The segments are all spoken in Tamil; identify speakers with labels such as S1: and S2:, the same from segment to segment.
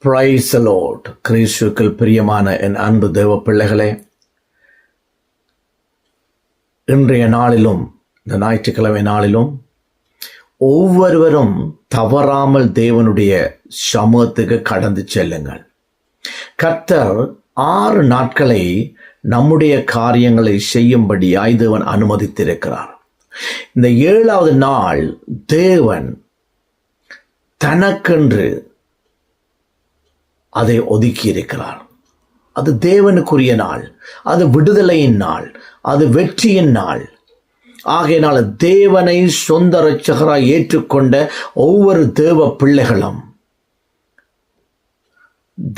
S1: Praise the Lord. கிறிஸ்துவுக்குள் பிரியமான என் அன்பு தேவ பிள்ளைகளே, இன்றைய நாளிலும் இந்த ஞாயிற்றுக்கிழமை நாளிலும் ஒவ்வொருவரும் தவறாமல் தேவனுடைய சமூகத்துக்கு கடந்து செல்லுங்கள். கர்த்தர் 6 நாட்களை நம்முடைய காரியங்களை செய்யும்படியாய் தேவன் அனுமதித்திருக்கிறார். இந்த 7வது நாள் தேவன் தனக்கென்று அதை ஒதுக்கி இருக்கிறார். அது தேவனுக்குரிய நாள், அது விடுதலையின் நாள், அது வெற்றியின் நாள். ஆகையினால தேவனை சொந்த இரட்சகராய் ஏற்றுக்கொண்ட ஒவ்வொரு தேவ பிள்ளைகளும்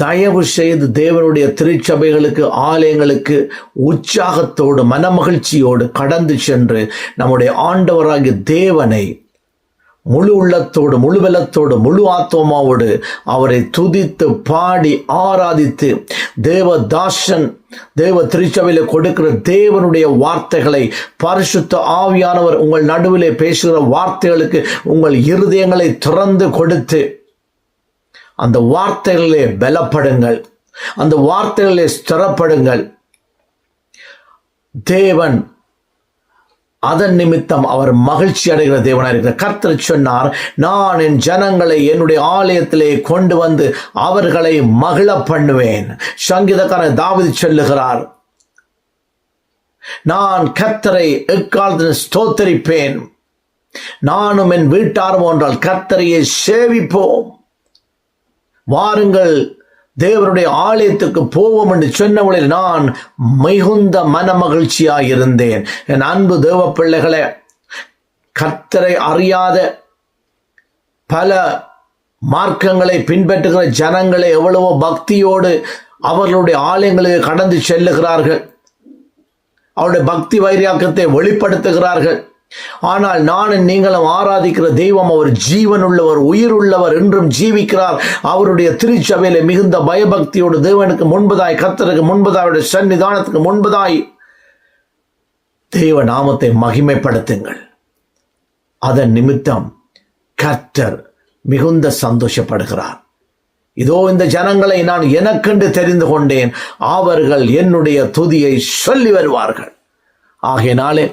S1: தயவு செய்து தேவனுடைய திருச்சபைகளுக்கு, ஆலயங்களுக்கு உற்சாகத்தோடு மனமகிழ்ச்சியோடு கடந்து சென்று நம்முடைய ஆண்டவராகிய தேவனை முழு உள்ளத்தோடு, முழு பலத்தோடு, முழு ஆத்மாவோடு அவரை துதித்து பாடி ஆராதித்து தேவதாசன் தேவ திருச்சபையில் கொடுக்கிற தேவனுடைய வார்த்தைகளை, பரிசுத்த ஆவியானவர் உங்கள் நடுவிலே பேசுகிற வார்த்தைகளுக்கு உங்கள் இருதயங்களை திறந்து கொடுத்து அந்த வார்த்தைகளிலே பலப்படுங்கள், அந்த வார்த்தைகளிலே ஸ்திரப்படுங்கள். தேவன் அதன் நிமித்தம் அவர் மகிழ்ச்சி அடைகிற தேவனாக இருக்கிறார். கர்த்தர் சொன்னார், நான் என் ஜனங்களை என்னுடைய ஆலயத்திலே கொண்டு வந்து அவர்களை மகிழ பண்ணுவேன். சங்கீதக்காரன் தாவீது சொல்லுகிறார், நான் கர்த்தரை எக்காலத்தில் ஸ்தோத்தரிப்பேன், நானும் என் வீட்டாரும் ஒன்றால் கர்த்தரையே சேவிப்போம். வாருங்கள் தேவனுடைய ஆலயத்துக்கு போவோம் என்று சொன்னவளில் நான் மிகுந்த மனமகிழ்ச்சியாக இருந்தேன். என் அன்பு தேவ பிள்ளைகளே, கர்த்தரை அறியாத பல மார்க்கங்களை பின்பற்றுகிற ஜனங்களை எவ்வளவோ பக்தியோடு அவர்களுடைய ஆலயங்களுக்கு கடந்து செல்லுகிறார்கள், அவருடைய பக்தி வைராக்கியத்தை வெளிப்படுத்துகிறார்கள். ஆனால் நானும் நீங்களும் ஆராதிக்கிற தெய்வம் அவர் ஜீவன் உள்ளவர், உயிர் உள்ளவர், என்றும் ஜீவிக்கிறார். அவருடைய திருச்சபையில மிகுந்த பயபக்தியோடு தேவனுக்கு முன்பதாய், கர்த்தருக்கு முன்பதாய், அவருடைய சன்னிதானத்துக்கு முன்பதாய் தேவ நாமத்தை மகிமைப்படுத்துங்கள். அதன் நிமித்தம் கர்த்தர் மிகுந்த சந்தோஷப்படுகிறார். இதோ இந்த ஜனங்களை நான் எனக்கென்று தெரிந்து கொண்டேன், அவர்கள் என்னுடைய துதியை சொல்லி வருவார்கள். ஆகையினாலே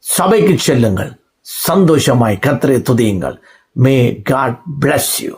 S1: சபைக்கு செல்லுங்கள், சந்தோஷமாய் கர்த்தரை துதியுங்கள். May God bless you.